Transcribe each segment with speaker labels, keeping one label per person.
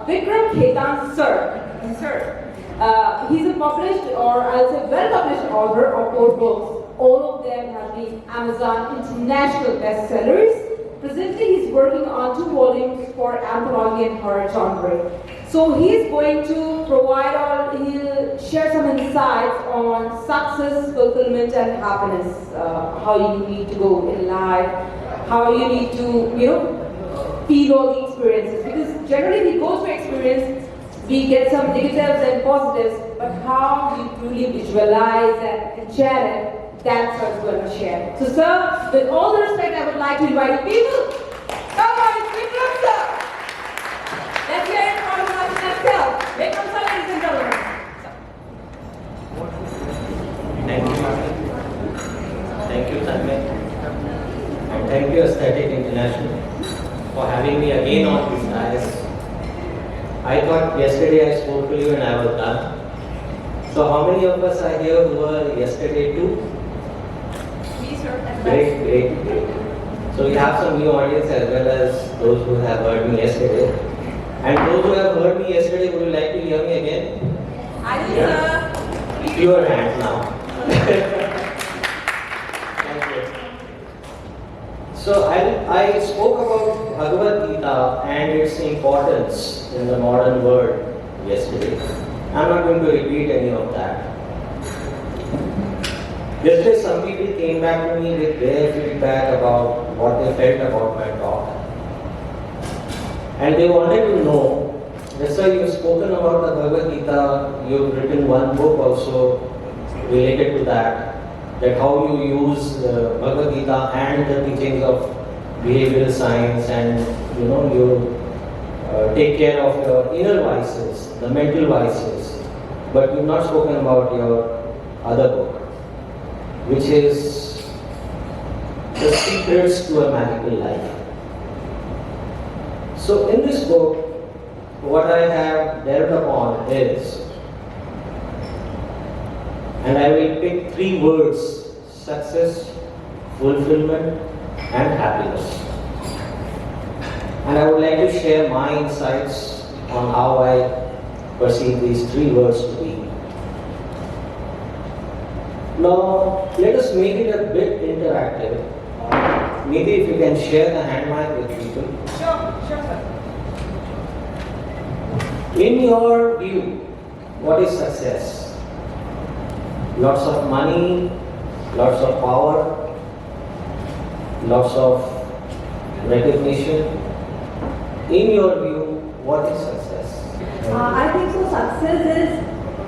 Speaker 1: Vikram Khaitan, sir. He's a published, or I'll say well-published author of 4 books. All of them have been Amazon international bestsellers. Presently, he's working on 2 volumes for anthology and horror genre. So he's going to he'll share some insights on success, fulfillment, and happiness. How you need to go in life, how you need to, feel all the experiences. Because generally, we go through experience, we get some negatives and positives, but how you truly visualize and share it, that's what we're going to share. So, sir, with all the respect, I would like to invite people. Come on, it's Vikram, sir. Let's hear it from himself. Vikram, sir, ladies and gentlemen.
Speaker 2: Thank you. Thank you, Tanmay. And thank you, Aesthetic International, for having me again on this dais. I thought yesterday I spoke to you and I was done. So how many of us are here who were yesterday too? Great. So we have some new audience as well as those who have heard me yesterday. And those who have heard me yesterday, would you like to hear me again?
Speaker 1: I do, sir.
Speaker 2: Your hands now. Thank you. So I spoke about Bhagavad Gita and its importance in the modern world yesterday. I'm not going to repeat any of that. Yesterday, some people came back to me with their feedback about what they felt about my talk. And they wanted to know, that's why you've spoken about the Bhagavad Gita, you've written one book also related to that how you use Bhagavad Gita and the teachings of behavioral science and you take care of your inner vices, the mental vices. But you've not spoken about your other book, which is The Secrets to a Magical Life. So in this book, what I have delved upon is, and I will pick 3 words: success, fulfillment, and happiness. And I would like to share my insights on how I perceive these 3 words to be. Now, let us make it a bit interactive. Maybe if you can share the hand mic with people.
Speaker 1: Sure, sir.
Speaker 2: In your view, what is success? Lots of money, lots of power, lots of recognition. In your view, what is success?
Speaker 1: I think so. Success is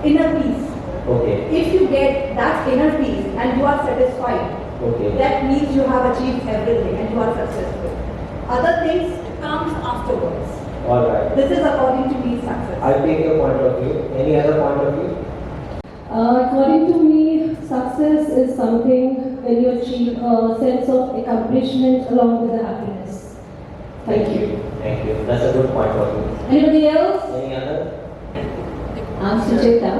Speaker 1: inner peace.
Speaker 2: Okay.
Speaker 1: If you get that inner peace and you are satisfied,
Speaker 2: Okay.
Speaker 1: that means you have achieved everything and you are successful. Other things comes afterwards.
Speaker 2: All right.
Speaker 1: This is according to me success.
Speaker 2: I'll take your point of view. Any other point of view?
Speaker 3: According to me, success is something when you achieve a sense of accomplishment along with the happiness. Thank you.
Speaker 2: Thank you. That's a good point of view.
Speaker 3: Anybody else?
Speaker 2: Any other?
Speaker 4: I'm Sucheta.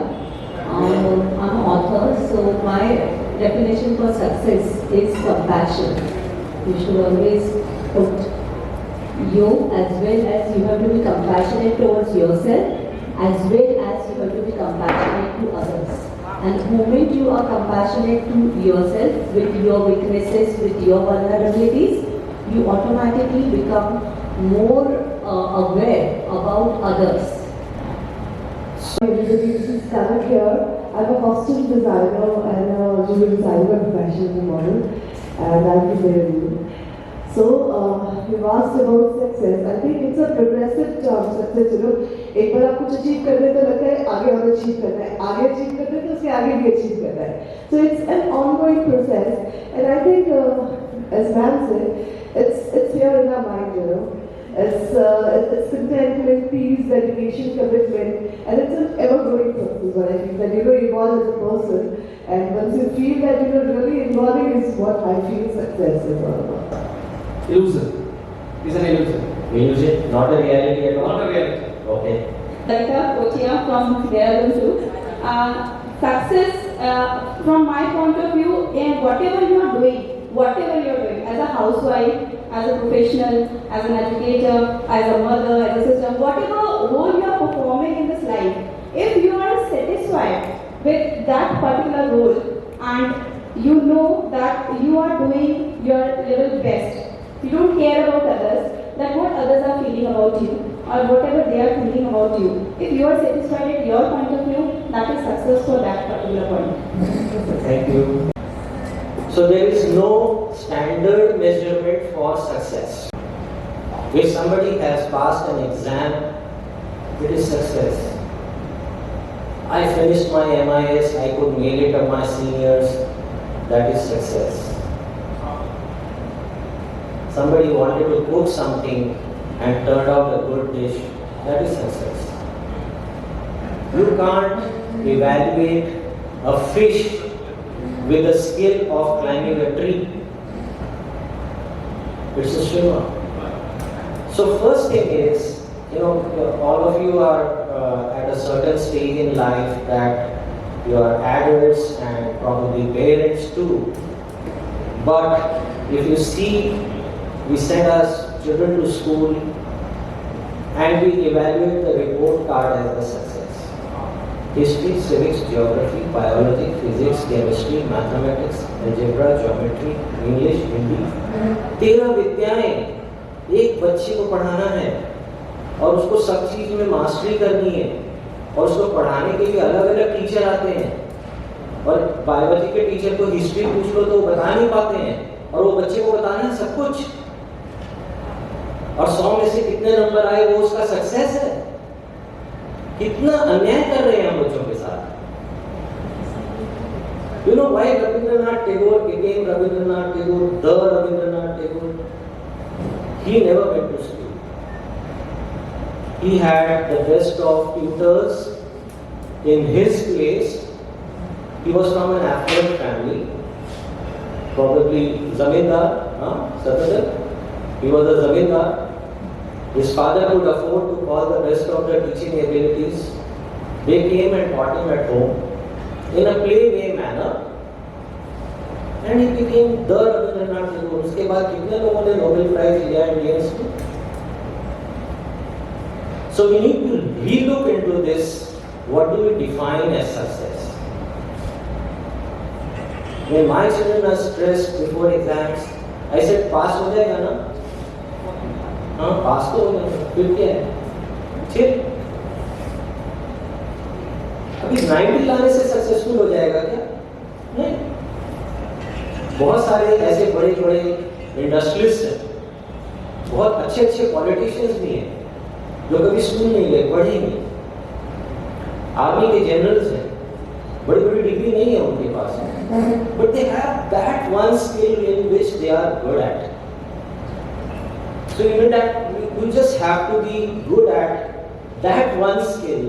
Speaker 4: I'm an author, so my definition for success is compassion. You should always put you, as well as you have to be compassionate towards yourself, as well as you have to be compassionate to others. And the moment you are compassionate to yourself, with your weaknesses, with your vulnerabilities, you automatically become more aware about others.
Speaker 3: Everybody, this is Karen here. I'm a costume designer and a jewelry designer by profession and model, and I'll be there with you. So, you've asked about success. I think it's a progressive term, success. एक बार आप कुछ achieve कर दें तो लगता है आगे और अचीव करना है, आगे अचीव करते हैं तो उसके आगे भी अचीव करना है. So it's an ongoing process, and I think, as man said, it's here in our mind, It's contentment, peace, dedication, commitment, and it's an ever-growing process. What I feel that evolve as a person, and once you feel that really evolving is what I feel success is all about.
Speaker 5: Illusion. It's an illusion.
Speaker 2: Illusion, not a reality at all.
Speaker 5: Not a reality.
Speaker 2: Okay.
Speaker 6: Dalika Kochia from Dehradun too. Success, from my point of view, in whatever you're doing, as a housewife, as a professional, as an educator, as a mother, as a sister, whatever role with that particular role and you know that you are doing your level best. You don't care about others, that what others are feeling about you or whatever they are feeling about you. If you are satisfied at your point of view, that is success for that particular point.
Speaker 2: Thank you. So there is no standard measurement for success. If somebody has passed an exam, it is success. I finished my MIS, I could mail it to my seniors, that is success. Somebody wanted to cook something and turned out a good dish, that is success. You can't evaluate a fish with the skill of climbing a tree. It's a swimmer. So first thing is, all of you are at a certain stage in life that you are adults and probably parents too. But if you see, we send our children to school and we evaluate the report card as a success. History, civics, geography, biology, physics, chemistry, mathematics, algebra, geometry, English, Hindi. 13 विद्याएं एक बच्चे को पढ़ाना है और उसको सब चीज में मास्टरी करनी है और उसको पढ़ाने के लिए अलग अलग टीचर आते हैं और बायोलॉजी के टीचर को हिस्ट्री पूछ लो तो वो बता नहीं पाते हैं और वो बच्चे को बताना है सब कुछ और 100 में से कितने नंबर आए वो उसका सक्सेस है। कितना अन्याय कर रहे हैं हम बच्चों के साथ। You know why Rabindranath Tagore became Rabindranath Tagore, the Rabindranath Tagore? He never went to school. He had the best of tutors in his place. He was from an affluent family, probably Zamindar, Satadar. He was a Zamindar. His father could afford to call the best of the teaching abilities. They came and taught him at home in a playway manner. And he became the Rabindranath Tagore. उसके बाद कितने लोगों ने Nobel Prize लिया Indians को? So we need to relook into this. What do we define as success? When my children are stressed before exams, I said, pass हो जाएगा ना? हाँ, पास तो हो जाएगा। फिर क्या है? फिर अभी 90 लाने से सक्सेसफुल हो जाएगा क्या? नहीं। बहुत सारे ऐसे बड़े बड़े इंडस्ट्रियलिस्ट हैं, बहुत अच्छे अच्छे पॉलिटिशियंस भी हैं जो कभी स्कूल नहीं गए, पढ़े नहीं। आर्मी के जनरल्स हैं, बड़ी बड़ी डिग्री नहीं है उनके पास, but they have that one skill in which they are good at. So you just have to be good at that one skill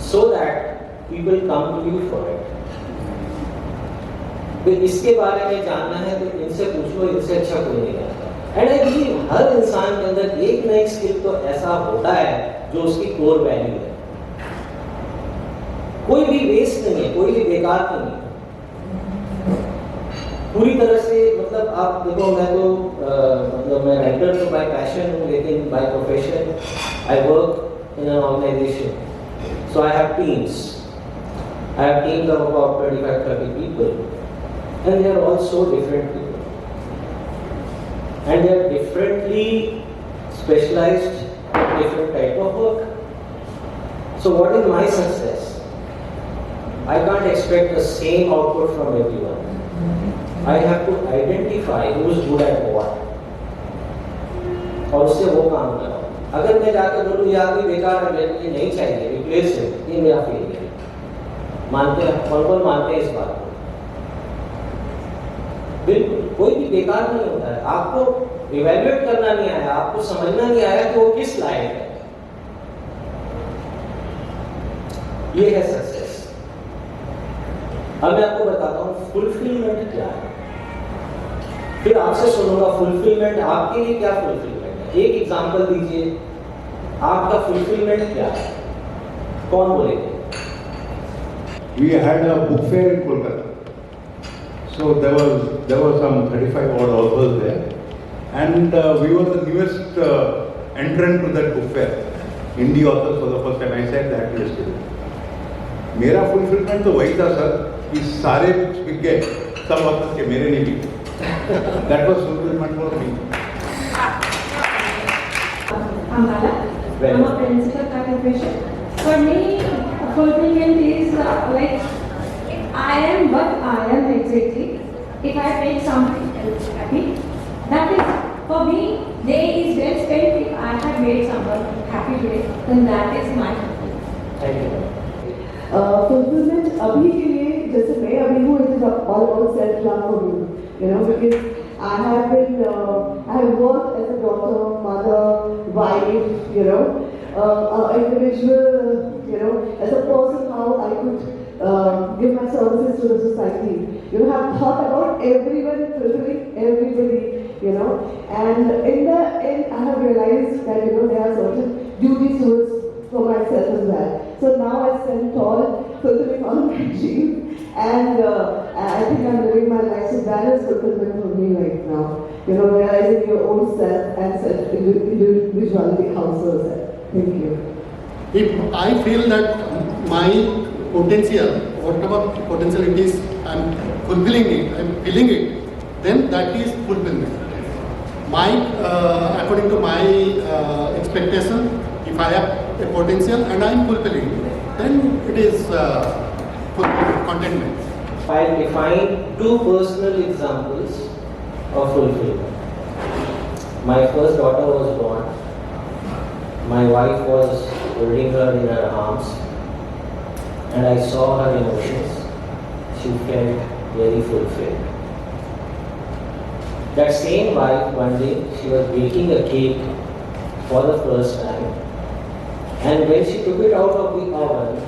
Speaker 2: so that people come to you for it. तो इसके बारे में जानना है तो इनसे पूछ लो, इनसे अच्छा कोई नहीं जानता. एंड आई बिलीव हर इंसान के अंदर एक ना एक स्किल तो ऐसा होता है जो उसकी कोर वैल्यू है. कोई भी वेस्ट नहीं है, कोई भी बेकार नहीं है. पूरी तरह से मतलब आप देखो, मैं तो मतलब मैं राइटर तो बाय पैशन हूँ, लेकिन by profession I work in an organisation. So I have teams. I have teams of about 25-30 people, and they are all so different people, and they are differently specialized in different type of work. So what is my success? I can't expect the same output from everyone. I have to identify who is good at what, और उससे वो काम कराओ. अगर मैं जाकर बोलूँ ये आदमी बेकार है, ये नहीं चाहिए, रिप्लेस है, ये मेरा फेलियर है. मानते हैं, कौन मानते हैं इस बात को? बिल्कुल, कोई भी बेकार नहीं होता है. आपको इवैल्यूएट करना नहीं आया, आपको समझना नहीं आया कि वो किस लायक है. ये है सक्सेस. अब मैं आपको बताता हूँ फुलफिलमेंट क्या है. फिर आपसे सुनूंगा फुलफिलमेंट आपके लिए क्या फुलफिलमेंट है. एक एग्जांपल दीजिए, आपका फुलफिलमेंट क्या है, कौन बोलेगा?
Speaker 7: We had a book fair in Kolkata. So there were some 35 odd authors there, and we were the newest entrant to that book fair. Indie authors for the first time. I said that yesterday. मेरा fulfilment तो वही था sir कि सारे books बिक गए, सब author के, मेरे नहीं बिके. That was fulfilment for me.
Speaker 6: I'm Lala. I'm a principal concentration. For me, fulfillment is like I am what I am exactly. If I make somebody else happy, that is for me. Day is well spent if I have made someone happy today. Then that is my fulfillment.
Speaker 2: Thank you.
Speaker 3: Fulfillment अभी के लिए जैसे मैं अभी हूँ, it is all about self love for me, you know, because I have worked as a daughter, mother, wife, you know, individual, you know, as a person how I could give my services to the society. You have thought about everyone, fulfilling everybody, you know, and in the end I have realized that, you know, there are certain duties towards for myself as well. So now I stand tall, fulfilling all my dreams, and I think I'm living my life. So that is fulfillment for me right now. You know, realizing your own self and self-individuality also self. Thank you.
Speaker 8: If I feel that my potential, whatever potential it is, I'm fulfilling it, I'm feeling it, then that is fulfillment. According to my expectation, if I have a potential and I am fulfilling it, then it is contentment.
Speaker 2: I'll define two personal examples of fulfillment. My first daughter was born. My wife was holding her in her arms, and I saw her emotions. She felt very fulfilled. That same wife, one day, she was baking a cake for the first time. And when she took it out of the oven,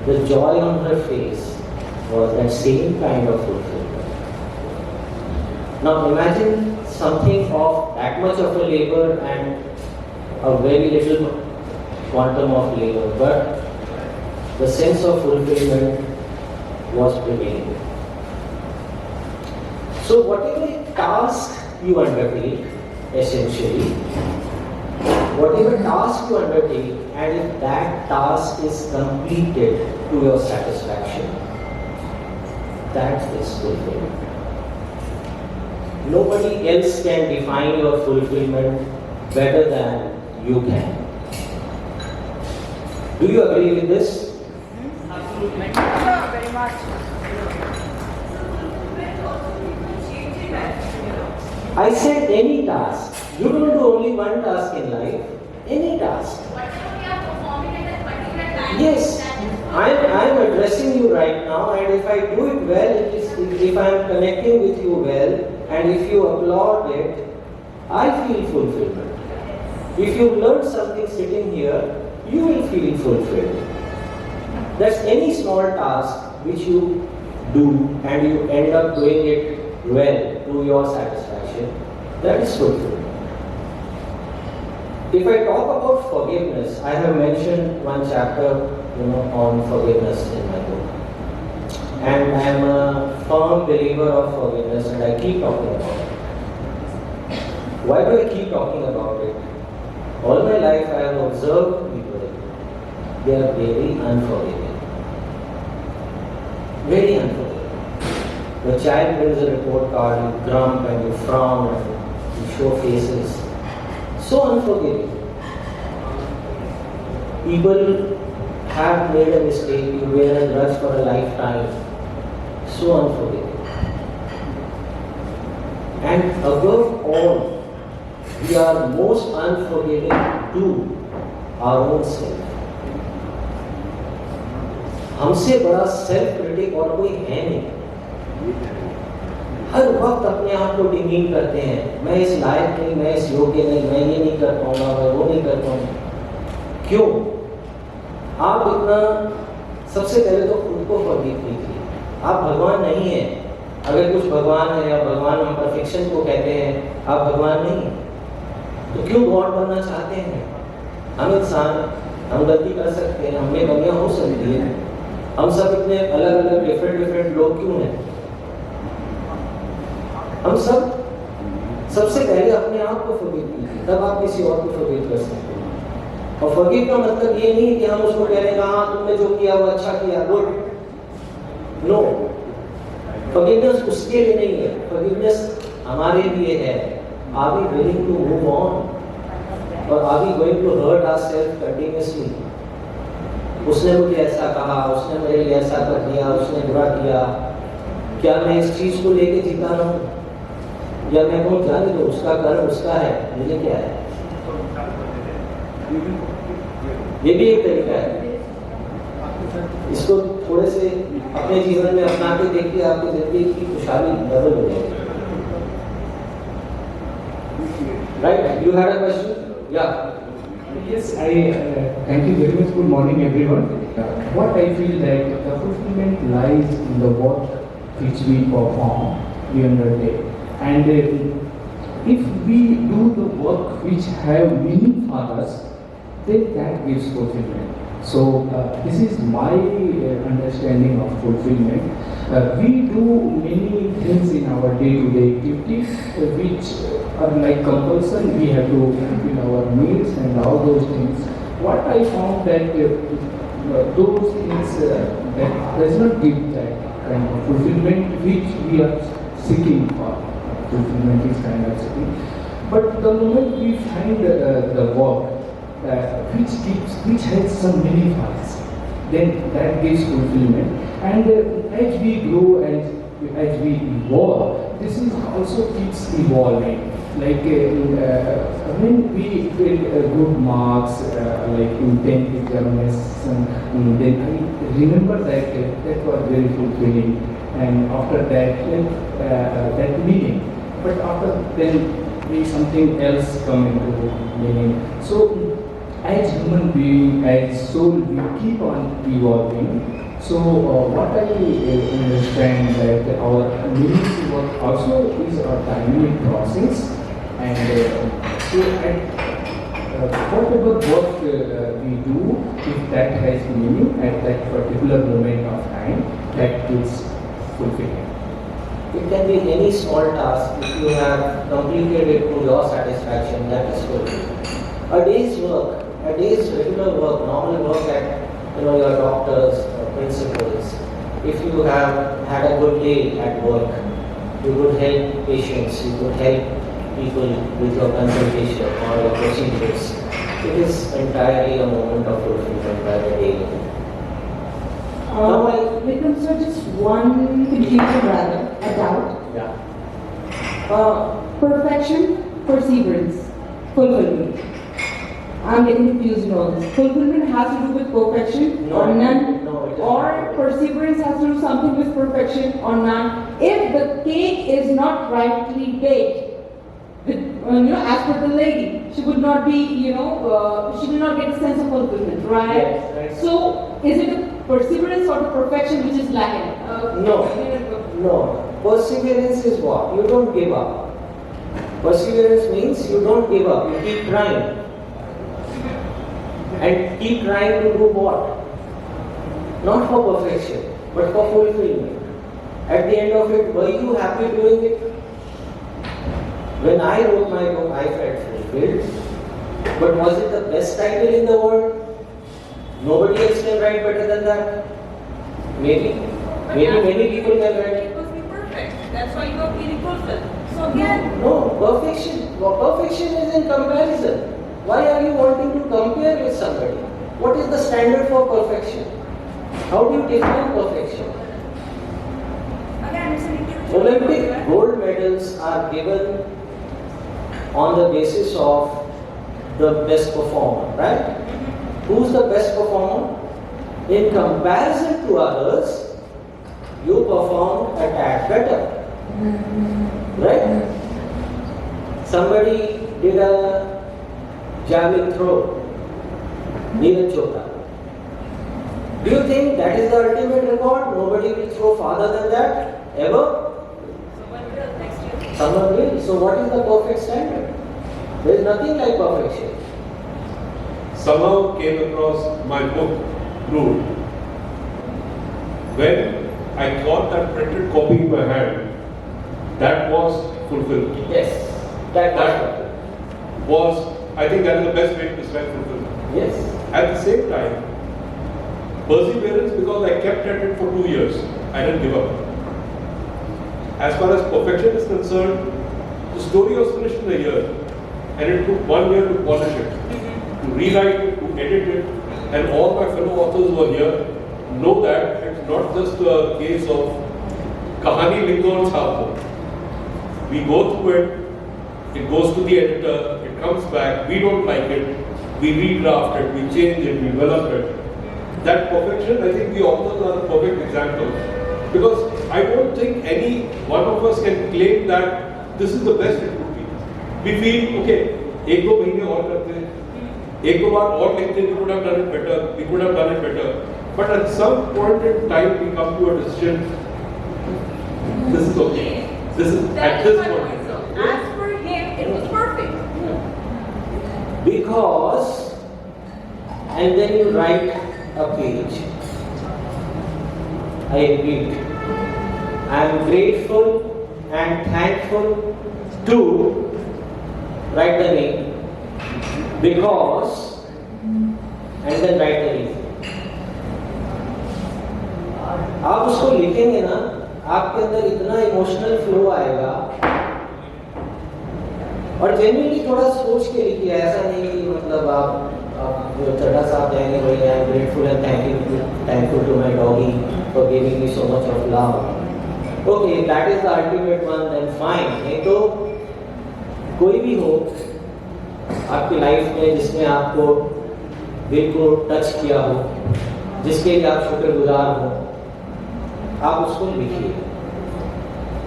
Speaker 2: the joy on her face was that same kind of fulfillment. Now imagine something of that much of a labor and a very little quantum of labor, but the sense of fulfillment was prevailing. So whatever task you undertake, essentially, whatever task you undertake, and if that task is completed to your satisfaction, that is fulfillment. Nobody else can define your fulfillment better than you can. Do you agree with this?
Speaker 1: Absolutely. Very much.
Speaker 2: I said any task. You don't do only one task in life. Any task.
Speaker 9: Whatever we are performing at that particular time.
Speaker 2: Yes, I am addressing you right now, and if I do it well, if I am connecting with you well, and if you applaud it, I feel fulfillment. If you learn something sitting here, you will feel fulfilled. That's any small task which you do and you end up doing it well to your satisfaction. That is fulfillment. If I talk about forgiveness, I have mentioned one chapter, on forgiveness in my book. And I am a firm believer of forgiveness, and I keep talking about it. Why do I keep talking about it? All my life I have observed people, they are very unforgiving. Very unforgiving. The child brings a report card, you grump and you frown and you show faces. So unforgiving. People have made a mistake, you wear a grudge for a lifetime. So unforgiving. And above all, we are most unforgiving to our own self. हमसे बड़ा self critic और कोई है नहीं। हर वक्त अपने आप को डिमीन करते हैं, मैं इस लायक नहीं, मैं इस योग्य नहीं, मैं ये नहीं कर पाऊंगा, मैं वो नहीं कर पाऊंगा। क्यों? आप इतना सबसे पहले तो खुद को फॉरगिव कीजिए। आप भगवान नहीं हैं। अगर कुछ भगवान है या भगवान हम परफेक्शन को कहते हैं, आप भगवान नहीं हैं। तो क्यों गॉड बनना चाहते हैं? हम इंसान, हम गलती कर सकते हैं, हमें गलतियां हो सकती है। हम सब इतने अलग अलग डिफरेंट लोग क्यों हैं? हम सब सबसे पहले अपने आप को फॉरगिव कीजिए, तब आप किसी और को फॉरगिव कर सकते हैं। और forgive का मतलब ये नहीं कि हम उसको कह रहे हैं हाँ तुमने जो किया वो अच्छा किया, गुड. नो, forgiveness उसके लिए नहीं है, forgiveness हमारे लिए है. Are we willing to move on? Or are we going to hurt ourselves continuously? उसने मुझे ऐसा कहा, उसने मेरे लिए ऐसा कर दिया, उसने बुरा किया. क्या मैं इस चीज को लेके जीता रहूं? या मैं कहूँ जाने दो, उसका कर्म उसका है, मुझे क्या है? ये भी एक तरीका है. इसको थोड़े से अपने जीवन में अपना के देखिए, आपकी जिंदगी की खुशहाली डबल हो जाएगी. Right? You had a question? Yeah.
Speaker 10: Yes, thank you very much. Good morning, everyone. What I feel that the fulfillment lies in the work which we perform during the day, and if we do the work which have meaning for us, then that gives fulfillment. So this is my understanding of fulfillment. We do many things in our day-to-day activities which are like compulsion. We have to fulfill our needs and all those things. What I found that those things that does not give that kind of fulfillment which we are seeking for. Fulfillment is kind of seeking. But the moment we find the work which has some meaning for us, then that gives fulfillment. And as we grow and as we evolve, this is also keeps evolving. Like when we get good marks, like in 10th examination, then I remember that that was very fulfilling. And after that, that meaning. But after then, something else come into meaning. So as human being, as soul, we keep on evolving. So what I understand that our meanings work also is a dynamic process, and so at whatever work we do, if that has meaning at that particular moment of time, that is fulfilling.
Speaker 2: It can be any small task. If you have completed it to your satisfaction, that is fulfilling. A day's work, a day's regular work, normal work at your doctors, principals. If you have had a good day at work, you could help patients, you could help people with your consultation or your procedures. It is entirely a moment of fulfillment by the day.
Speaker 1: Vikram sir, just one confusion rather, a doubt.
Speaker 2: Yeah.
Speaker 1: Perfection, perseverance, fulfillment. I'm getting confused in all this. Fulfillment has to do with perfection or none, or perseverance has to do something with perfection or none. If the cake is not rightly baked, as per the lady, she would not be, she will not get a sense of fulfillment, right?
Speaker 2: Yes, right.
Speaker 1: So, is it the perseverance or the perfection which is lacking?
Speaker 2: No. Perseverance is what? You don't give up. Perseverance means you don't give up. You keep trying. And keep trying to do what? Not for perfection, but for fulfillment. At the end of it, were you happy doing it? When I wrote my book, I felt fulfilled. But was it the best title in the world? Nobody else can write better than that. Maybe many people can write.
Speaker 9: It must be perfect. That's why you are feeling fulfilled. So again,
Speaker 2: No, perfection is in comparison. Why are you wanting to compare with somebody? What is the standard for perfection? How do you define perfection?
Speaker 9: again, it's an individual.
Speaker 2: Olympic gold medals are given on the basis of the best performer, right? Who's the best performer? In comparison to others, you perform a tad better, right? Somebody did a javelin throw, Neeraj Chopra. Do you think that is the ultimate record? Nobody will throw farther than that, ever?
Speaker 9: Someone will next year.
Speaker 2: Someone will. So what is the perfect standard? There is nothing like perfection.
Speaker 11: Somehow came across my book, Rude. When I thought that printed copy in my hand, that was fulfilled.
Speaker 2: Yes, that
Speaker 11: I think that is the best way to describe fulfillment.
Speaker 2: Yes.
Speaker 11: At the same time, perseverance, because I kept at it for 2 years. I didn't give up. As far as perfection is concerned, the story was finished in a year, and it took 1 year to polish it, to rewrite it, to edit it, and all my fellow authors who are here know that it's not just a case of kahani likho chhappo. We go through it goes to the editor, it comes back, we don't like it, we redraft it, we change it, we develop it. That perfection, I think the authors are a perfect example. Because I don't think any one of us can claim that this is the best it could be. We feel, okay, एक दो महीने और करते हैं, एक दो बार और लिखते हैं, we could have done it better. But at some point in time, we come to a decision, this is okay. This is at this point.
Speaker 9: As for him, it was perfect.
Speaker 2: Because, and then you write a page. I agreed. I am grateful and thankful to write the name because, and then write the reason. आप उसको लिखेंगे ना, आपके अंदर इतना emotional flow आएगा, और genuinely थोड़ा सोच के लिखिए, ऐसा नहीं कि मतलब आप जो चड्ढा साहब जाएंगे वही I am grateful and thankful to my doggy for giving me so much of love. Okay, that is the ultimate one, then fine. नहीं तो कोई भी हो आपकी लाइफ में जिसने आपको दिल को टच किया हो, जिसके लिए आप शुक्रगुजार हो, आप उसको लिखिए.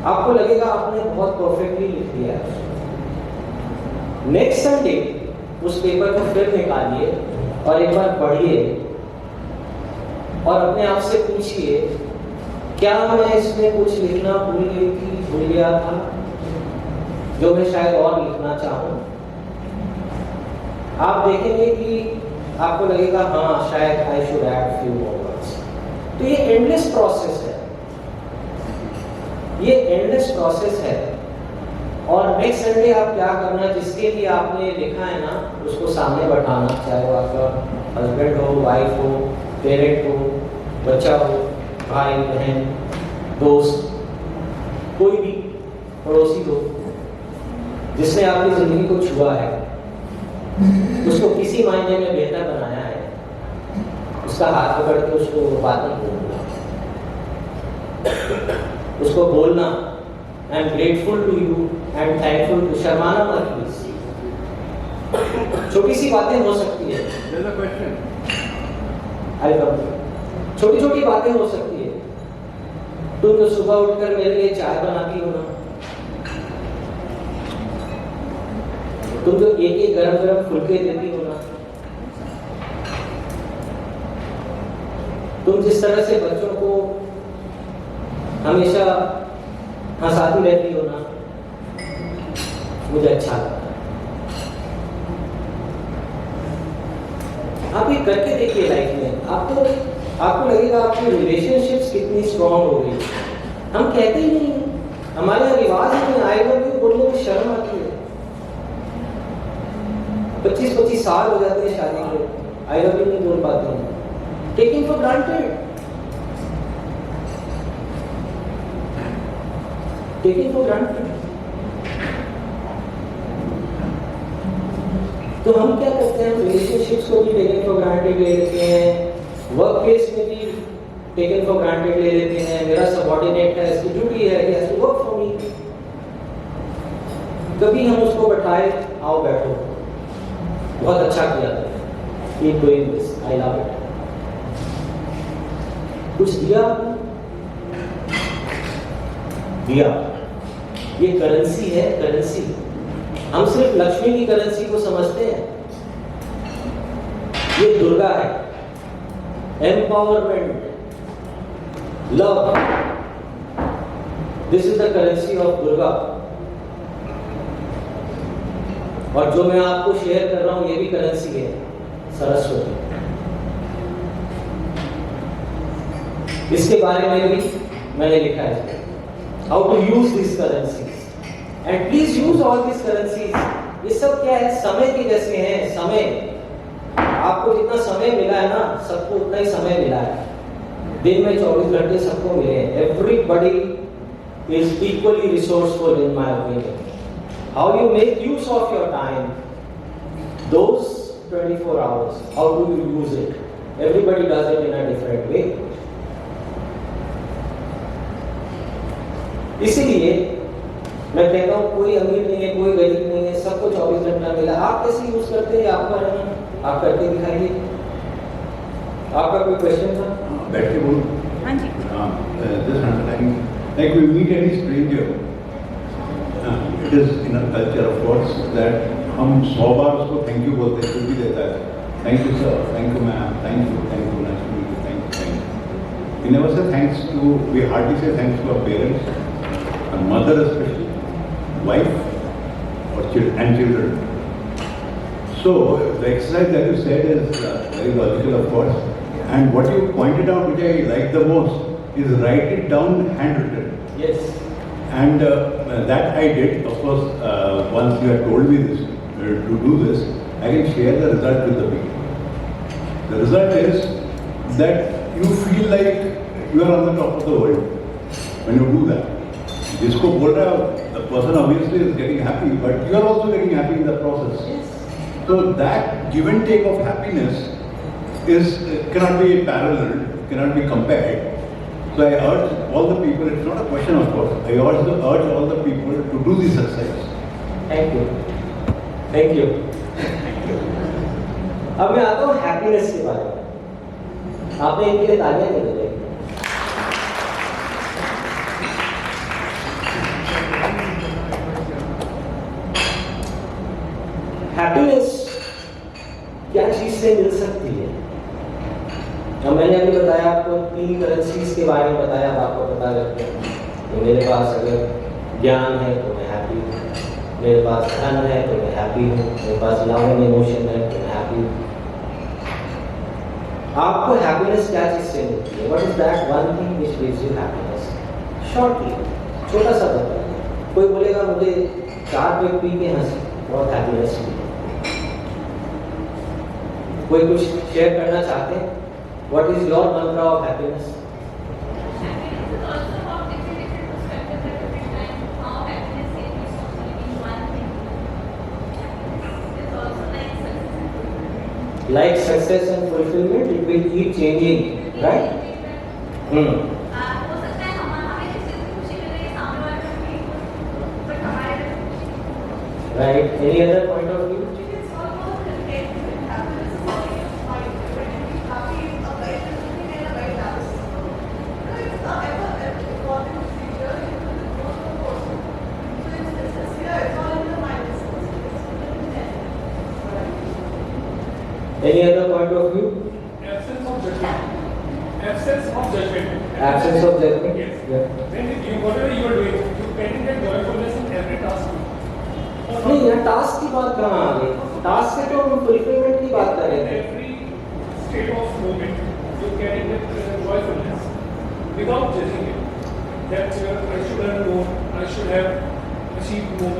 Speaker 2: आपको लगेगा आपने बहुत परफेक्टली लिख दिया है. नेक्स्ट संडे उस पेपर को फिर निकालिए और एक बार पढ़िए और अपने आप से पूछिए, क्या मैं इसमें कुछ लिखना भूल गया था जो मैं शायद और लिखना चाहूँ. आप देखेंगे कि आपको लगेगा हाँ शायद I should add few more words. तो ये एंडलेस प्रोसेस है, ये एंडलेस प्रोसेस है. और नेक्स्ट संडे आप क्या करना, जिसके लिए आपने लिखा है ना उसको सामने बैठाना, चाहे वो आपका हस्बैंड हो, वाइफ हो, पेरेंट हो, बच्चा हो, भाई बहन, दोस्त, कोई भी पड़ोसी हो जिसने आपकी जिंदगी को छुआ है, उसको किसी मायने में बेहतर बनाया है, उसका हाथ पकड़ के उसको बात नहीं बोलना, उसको बोलना I am grateful to you, I am thankful to. शर्माना मत प्लीज. छोटी सी बातें हो सकती है, छोटी छोटी बातें हो सकती है. तुम जो सुबह उठकर मेरे लिए चाय बनाती हो ना, तुम जो एक एक गरम गरम फुलके देती हो ना, तुम जिस तरह से बच्चों को हमेशा हंसाती रहती हो ना, मुझे अच्छा लगता है. आप ये करके देखिए लाइफ में, आपको लगेगा आपकी रिलेशनशिप्स कितनी स्ट्रांग हो गई. हम कहते ही नहीं, हमारे यहाँ रिवाज में आई लव यू बोलने में शर्म आती है. 25-25 साल हो जाते हैं शादी को, आई लव यू नहीं बोल पाते हैं. Taking for granted, taking for granted. तो हम क्या करते हैं, रिलेशनशिप्स को भी टेकन फॉर ग्रांटेड ले लेते हैं, वर्क प्लेस में भी टेकन फॉर ग्रांटेड ले लेते हैं. मेरा सबऑर्डिनेट है, इसकी ड्यूटी है, he has to work for me. कभी हम उसको बैठाए, आओ बैठो, बहुत अच्छा किया, keep doing this, I love it. कुछ दिया, ये करेंसी है, करेंसी. हम सिर्फ लक्ष्मी की करेंसी को समझते हैं, ये दुर्गा है. Empowerment, love, this is the currency of Durga. और जो मैं आपको शेयर कर रहा हूं ये भी करेंसी है, सरस्वती. इसके बारे में भी मैंने लिखा है, how to use this currencies, and please use all this currencies. ये सब क्या है, समय के जैसे हैं. समय आपको जितना समय मिला है ना, सबको उतना ही समय मिला है। दिन में 24 घंटे सबको मिले हैं। Everybody is equally resourceful in my opinion. How you make use of your time, those 24 hours, how do you use it? Everybody does it in a different way. इसीलिए मैं कहता हूँ कोई अमीर नहीं है, कोई गरीब नहीं है, सबको 24 घंटा मिला। आप कैसे यूज करते हैं आपका रहना, आप करके दिखाइए। आपका कोई क्वेश्चन था?
Speaker 7: बैठ के बोलो।
Speaker 9: हाँ जी।
Speaker 7: This understanding, like we meet any stranger, it is in our culture of course that हम 100 बार उसको थैंक यू बोलते हैं, कुछ भी देता है, thank you sir, thank you ma'am, thank you, nice to meet you, thank you. We never say thanks to, we hardly say thanks to our parents, our mother especially, wife, or children. So the exercise that you said is very logical of course, and what you pointed out which I like the most is write it down handwritten.
Speaker 2: Yes.
Speaker 7: And that I did, of course, once you had told me this, to do this, I can share the result with the people. The result is that you feel like you are on the top of the world when you do that. जिसको बोल रहा है, the person obviously is getting happy, but you are also getting happy in the process.
Speaker 2: Yes.
Speaker 7: So that give and take of happiness is cannot be parallel, cannot be compared. So I urge all the people, it's not a question of course, I urge all the people to do this exercise.
Speaker 2: Thank you. Thank you. अब मैं आता हूँ happiness के बारे में। आपने इनके लिए तालियां नहीं बजाई। हैप्पीनेस क्या चीज से मिल सकती है? अब मैंने अभी बताया आपको 3 करेंसीज के बारे में बताया, अब आपको पता लगता है कि मेरे पास अगर ज्ञान है तो मैं हैप्पी हूँ, मेरे पास धन है तो मैं हैप्पी हूँ, मेरे पास लव एंड इमोशन है तो मैं हैप्पी हूँ। आपको हैप्पीनेस क्या चीज से मिलती है? What is that one thing which gives you happiness? Shortly, छोटा सा बताइए। कोई बोलेगा मुझे 4 पेग पी के हंसी बहुत हैप्पीनेस मिली। कोई कुछ शेयर करना चाहते हैं? What is your Mantra of happiness? Like success and fulfillment, it will keep changing, right? Right. Any other point of view? Any other point of view?
Speaker 11: Absence of judgment. Absence of judgment.
Speaker 2: Absence of judgment?
Speaker 11: Yes.
Speaker 2: Yeah.
Speaker 11: When you, whatever you are doing, you can get joyfulness in every task.
Speaker 2: नहीं, यहाँ task की बात कहाँ आ गई? Task से तो हम fulfilment की बात कर रहे थे।
Speaker 11: Every state of moment, you can get joyfulness without judging it. That I should have known, I should have achieved more.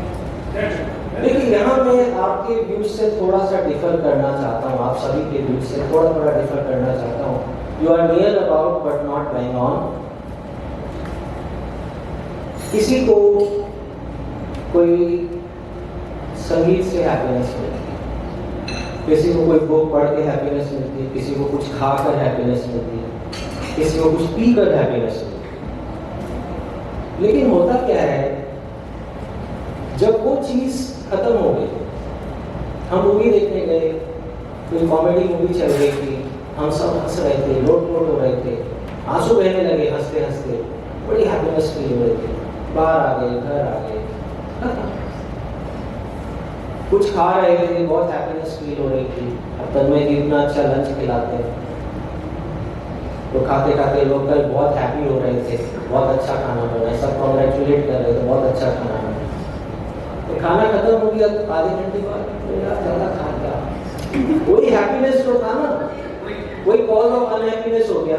Speaker 11: That's it.
Speaker 2: लेकिन यहाँ मैं आपके व्यूज से थोड़ा सा डिफर करना चाहता हूँ, आप सभी के व्यूज से थोड़ा डिफर करना चाहता हूँ। You are near about but not going on. किसी को कोई संगीत से हैप्पीनेस मिलती है, किसी को कोई बुक पढ़ के हैप्पीनेस मिलती है, किसी को कुछ खाकर हैप्पीनेस मिलती है, किसी को कुछ पीकर हैप्पीनेस मिलती है। लेकिन होता क्या है, जब वो चीज खत्म हो गई, हम मूवी देखने गए, कोई कॉमेडी मूवी चल रही थी, हम सब हंस रहे थे, लोट हो रहे थे, आंसू बहने लगे हंसते हंसते, बड़ी हैप्पीनेस फील हो रही थी। बाहर आ गए, घर आ गए, कुछ खा रहे थे, बहुत हैप्पीनेस फील हो रही थी। अब तक में इतना अच्छा लंच खिलाते हैं तो खाते खाते लोग कल बहुत हैप्पी हो रहे थे, बहुत अच्छा खाना बना है, सब कॉन्ग्रेचुलेट कर रहे थे, बहुत अच्छा खाना बना। तो खाना खत्म हो गया तो आधे घंटे बाद यार ज़्यादा खा गया, वही हैप्पीनेस जो था ना, वही कॉज ऑफ अनहैप्पीनेस हो गया,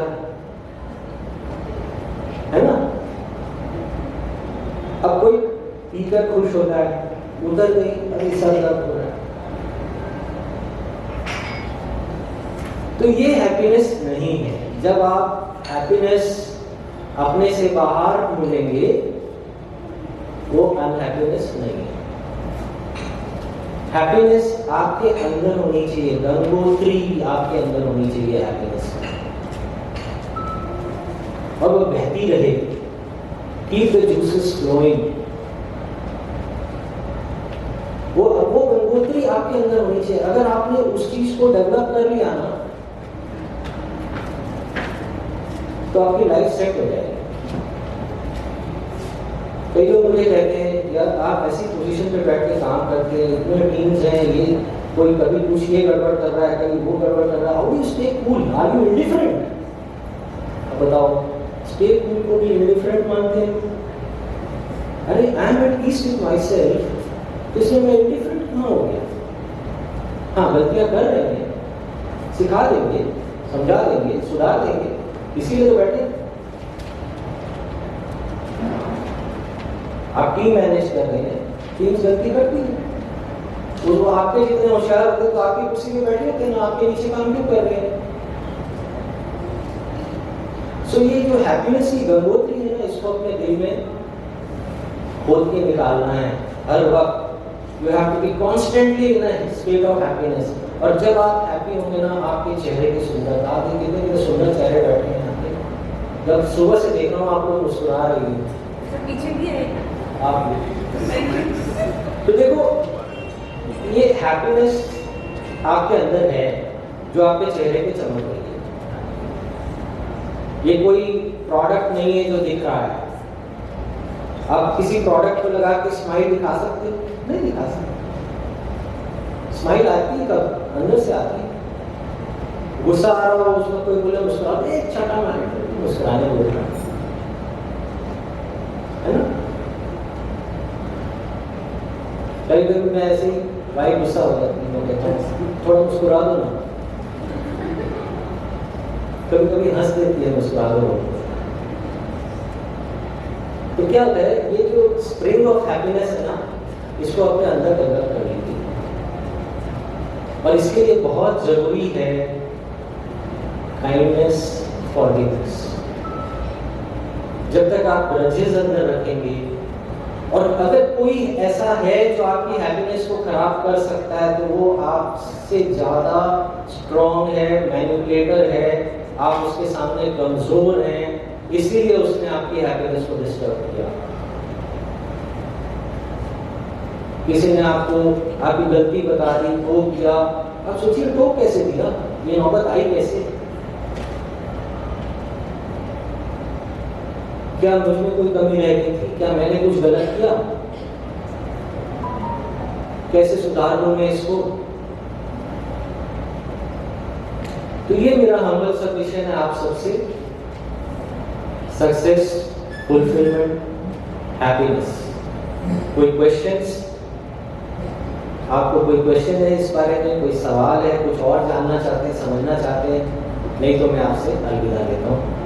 Speaker 2: है ना? अब कोई पीकर खुश होता है, उधर गई अरे सर दर्द हो रहा है, तो ये हैप्पीनेस नहीं है। जब आप हैप्पीनेस अपने से बाहर ढूंढेंगे वो अनहैप्पीनेस नहीं है। हैप्पीनेस आपके अंदर होनी चाहिए, गंगोत्री आपके अंदर होनी चाहिए हैप्पीनेस, और वो बहती रहे। Keep the juices flowing. वो गंगोत्री आपके अंदर होनी चाहिए। अगर आपने उस चीज को डेवलप कर लिया ना तो आपकी लाइफ सेट हो जाएगी। कई लोग मुझे कहते हैं यार आप ऐसी पोजीशन पे बैठ के काम करते हैं, इतने टीम्स हैं, ये कोई कभी कुछ ये गड़बड़ कर रहा है, कभी वो गड़बड़ कर रहा है, how do you stay cool, are you indifferent? अब बताओ, स्टे कूल को भी इंडिफरेंट मानते हैं? अरे I am at peace with myself, तो इसमें मैं इंडिफरेंट कहाँ हो गया? हाँ, गलतियां कर रहे हैं, सिखा देंगे, समझा देंगे, सुधार देंगे, इसीलिए तो बैठे। आप टीम मैनेज कर रहे हैं, टीम्स गलती करती है, वो आपके जितने होशियार होते हैं तो आपकी कुर्सी में बैठे होते हैं ना, आपके नीचे काम क्यों कर रहे हैं? सो ये जो हैप्पीनेस की गंगोत्री है ना, इसको अपने दिल में खोद के निकालना है हर वक्त। You have to be constantly in a state of happiness. और जब आप हैप्पी होंगे ना, आपके चेहरे की सुंदरता, आप कितने कितने सुंदर चेहरे बैठे हैं यहाँ पे। जब सुबह से देख रहा हूँ आप लोग मुस्कुरा रही है,
Speaker 9: पीछे भी है
Speaker 2: आप तो देखो ये हैप्पीनेस आपके अंदर है जो आपके चेहरे पे चमक रही है। ये कोई प्रोडक्ट नहीं है जो दिख रहा है। आप किसी प्रोडक्ट को लगा के स्माइल दिखा सकते हो? नहीं दिखा सकते। स्माइल आती है कब? अंदर से आती है। गुस्सा आ रहा हो, उसमें कोई बोले मुस्कुरा, एक छाटा मारे, मुस्कुराने बोल रहा है ना। कभी कभी मैं ऐसे ही भाई गुस्सा हो जाती है, मैं कहता हूँ थोड़ा मुस्कुरा दो ना। कभी कभी हंस देती है, मुस्कुरा दो। तो क्या होता है, ये जो स्प्रिंग ऑफ हैप्पीनेस है ना, इसको अपने अंदर डेवलप कर लीजिए। और इसके लिए बहुत जरूरी है काइंडनेस, फॉरगिवनेस। जब तक आप ग्रजेस अंदर रखेंगे, और अगर कोई ऐसा है जो आपकी हैप्पीनेस को खराब कर सकता है, तो वो आपसे ज्यादा स्ट्रॉन्ग है, मैनिपुलेटर है, आप उसके सामने कमजोर हैं, इसीलिए उसने आपकी हैप्पीनेस को डिस्टर्ब किया। किसी ने आपको आपकी गलती बता दी, टोक दिया, आप सोचिए टोक कैसे दिया, ये नौबत आई कैसे? क्या मुझमें कोई कमी रह गई थी? क्या मैंने कुछ गलत किया? कैसे सुधार लूं मैं इसको? तो ये मेरा हम्बल सबमिशन है आप सबसे। Success, fulfilment, happiness. कोई क्वेश्चंस? आपको कोई क्वेश्चन है इस बारे में, कोई सवाल है, कुछ और जानना चाहते हैं, समझना चाहते हैं? नहीं तो मैं आपसे अलविदा लेता हूँ।